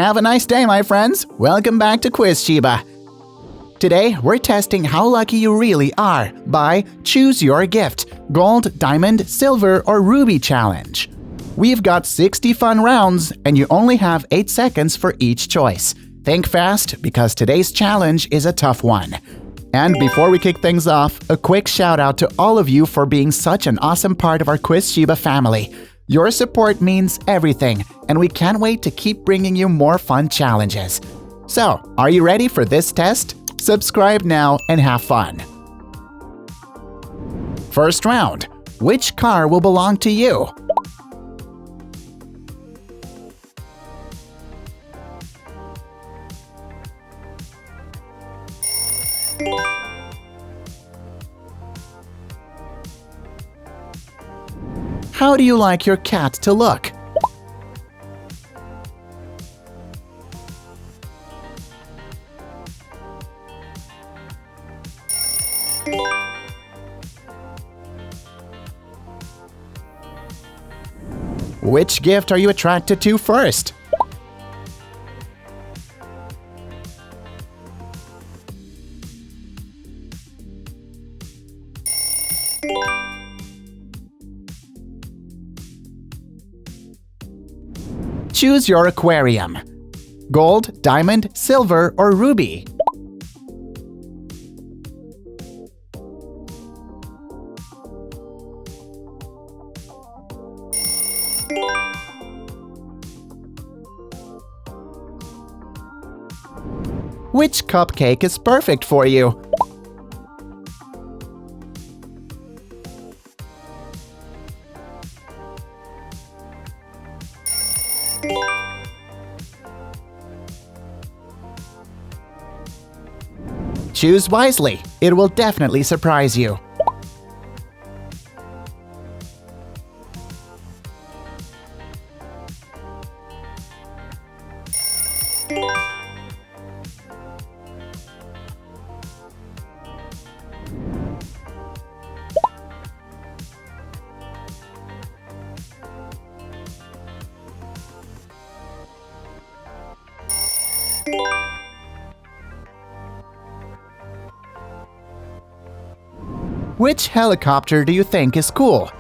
Have a nice day, my friends. Welcome back to Quiz Shiba. Today, we're testing how lucky you really are by Choose Your Gift – Gold, Diamond, Silver, or Ruby Challenge. We've got 60 fun rounds, and you only have 8 seconds for each choice. Think fast, because today's challenge is a tough one. And before we kick things off, a quick shout out to all of you for being such an awesome part of our Quiz Shiba family. Your support means everything, and we can't wait to keep bringing you more fun challenges. So, are you ready for this test? Subscribe now and have fun. First round. Which car will belong to you? How do you like your cat to look? Which gift are you attracted to first? Choose your aquarium. Gold, diamond, silver, or ruby? Which cupcake is perfect for you? Choose wisely. It will definitely surprise you. Which helicopter do you think is cool?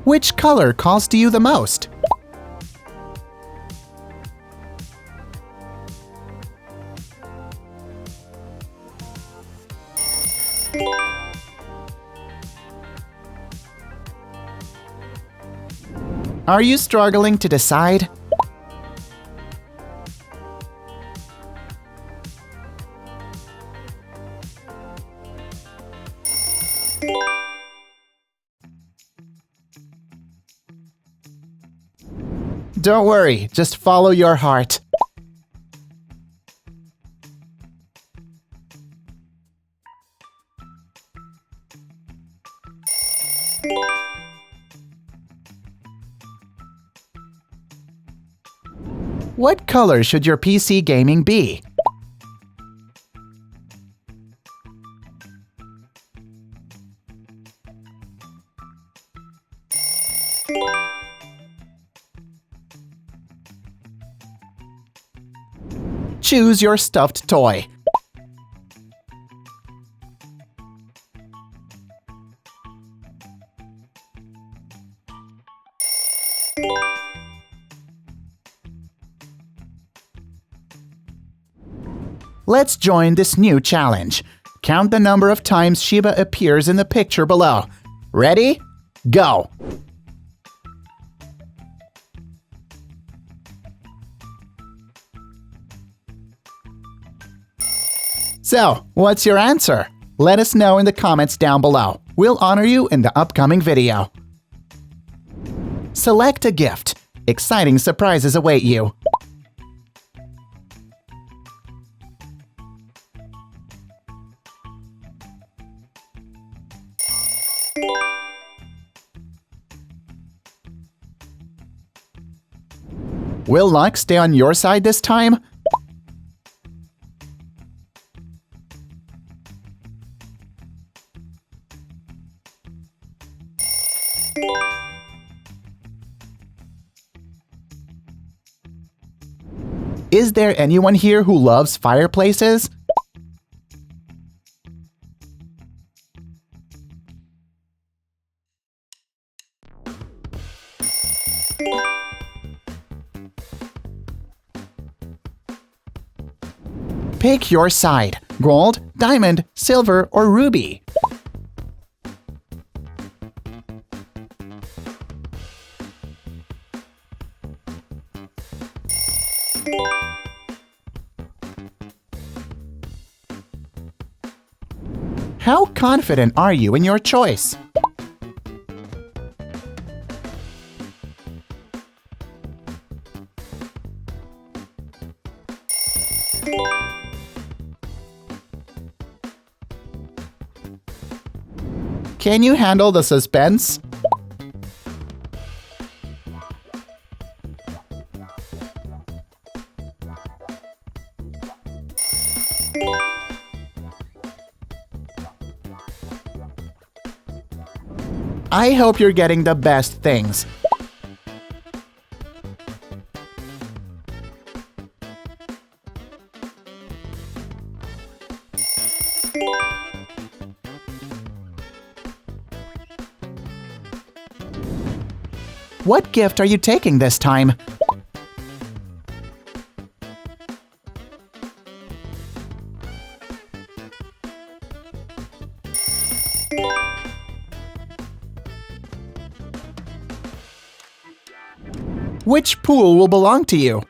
Which color calls to you the most? Are you struggling to decide? Don't worry, just follow your heart. What color should your PC gaming be? Choose your stuffed toy. Let's join this new challenge. Count the number of times Shiba appears in the picture below. Ready? Go! So, what's your answer? Let us know in the comments down below. We'll honor you in the upcoming video. Select a gift. Exciting surprises await you. Will luck stay on your side this time? Is there anyone here who loves fireplaces? Pick your side: gold, diamond, silver, or ruby. How confident are you in your choice? Can you handle the suspense? I hope you're getting the best things. What gift are you taking this time? Which pool will belong to you?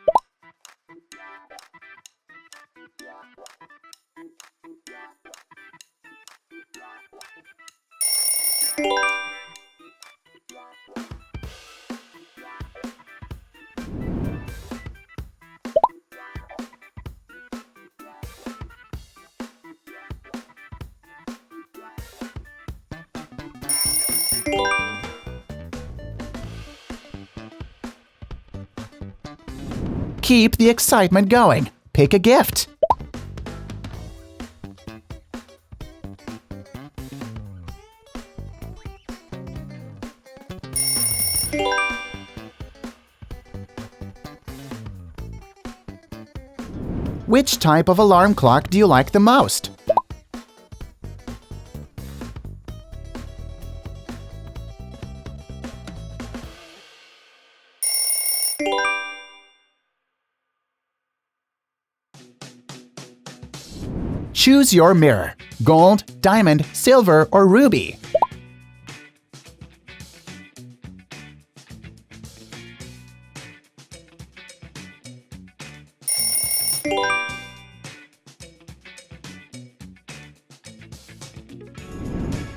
Keep the excitement going. Pick a gift. Which type of alarm clock do you like the most? Choose your mirror: gold, diamond, silver, or ruby.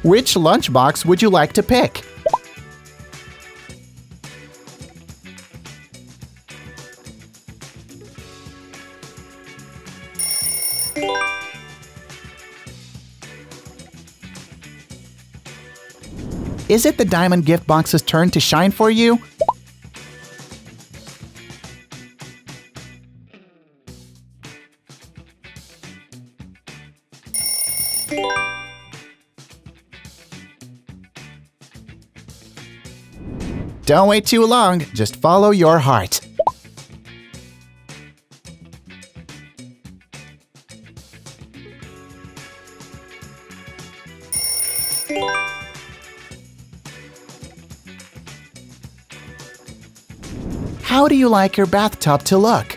Which lunchbox would you like to pick? Is it the diamond gift box's turn to shine for you? Don't wait too long, just follow your heart. How do you like your bathtub to look?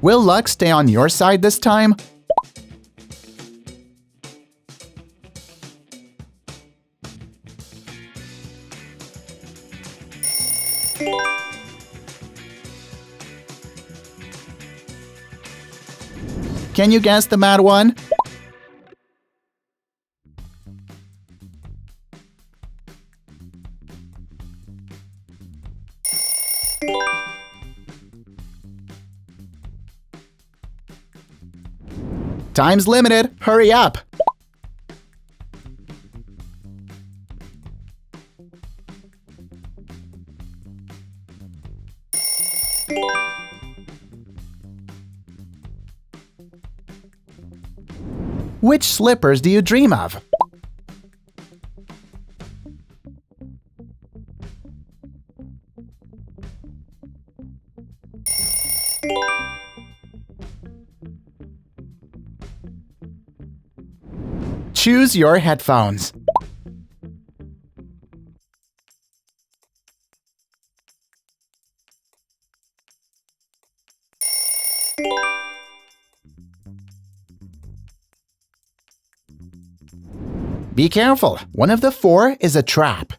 Will luck stay on your side this time? Can you guess the mad one? Time's limited. Hurry up! Which slippers do you dream of? Choose your headphones. Be careful, one of the four is a trap.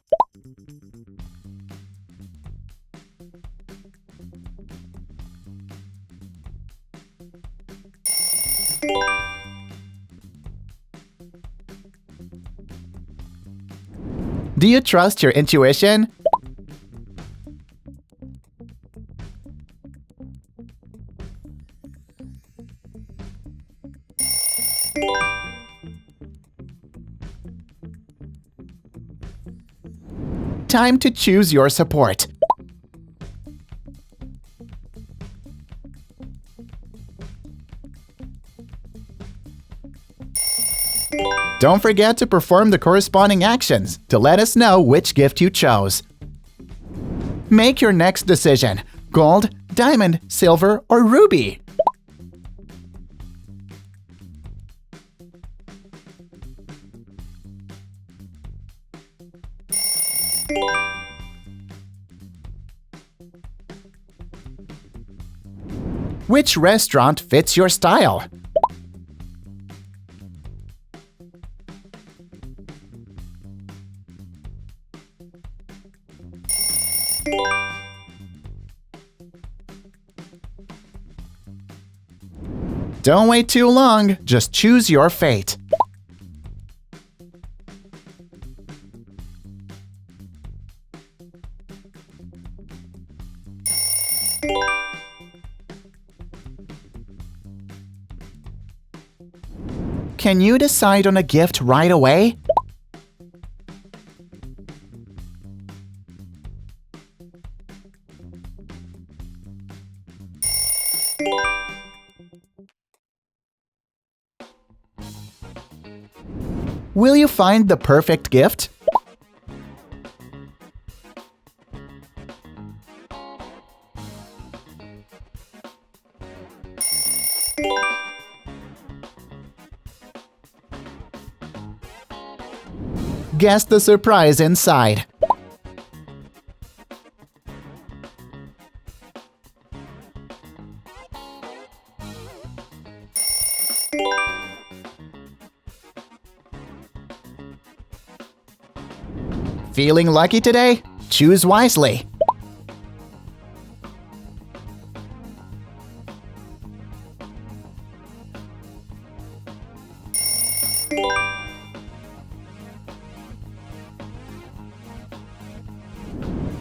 Do you trust your intuition? Time to choose your support. Don't forget to perform the corresponding actions to let us know which gift you chose. Make your next decision: gold, diamond, silver, or ruby. Which restaurant fits your style? Don't wait too long, just choose your fate. Can you decide on a gift right away? Will you find the perfect gift? Guess the surprise inside. Feeling lucky today? Choose wisely.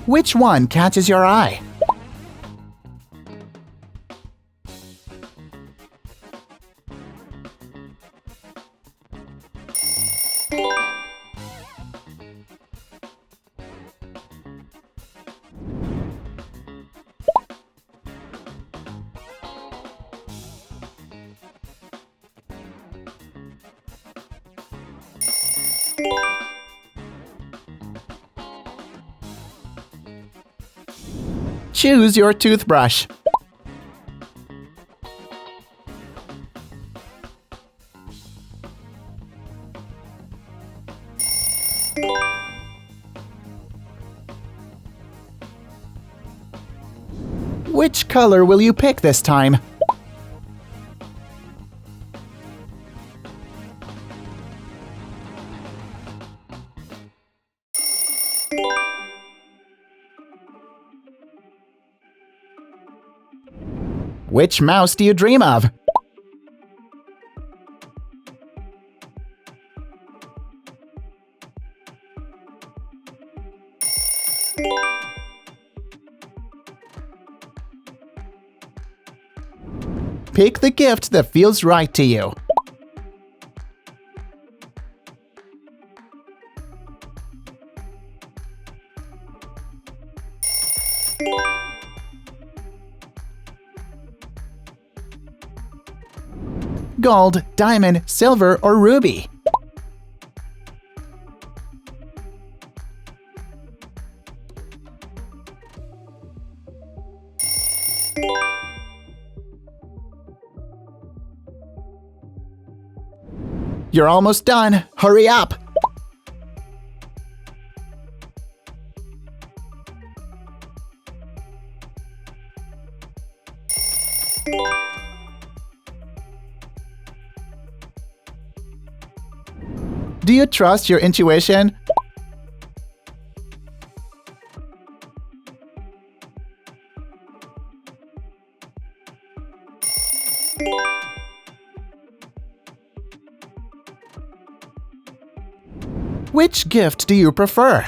Which one catches your eye? Choose your toothbrush. Which color will you pick this time? Which mouse do you dream of? Pick the gift that feels right to you. Gold, diamond, silver, or ruby? You're almost done. Hurry up! Do you trust your intuition? Which gift do you prefer?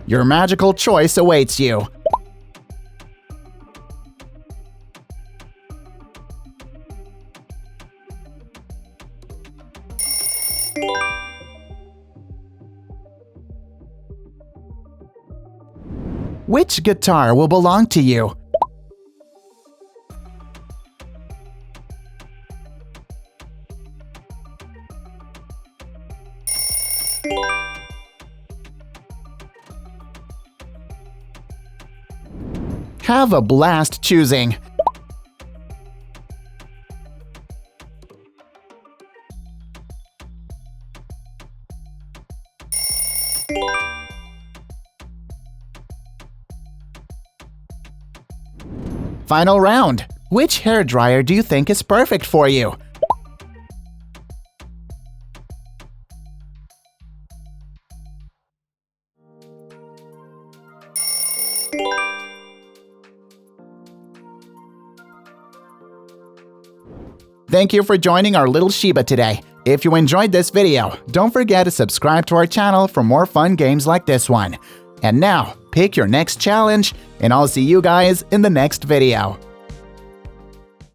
Your magical choice awaits you. Which guitar will belong to you? Have a blast choosing. Final round. Which hairdryer do you think is perfect for you? Thank you for joining our little Shiba today. If you enjoyed this video, don't forget to subscribe to our channel for more fun games like this one. And now, pick your next challenge, and I'll see you guys in the next video.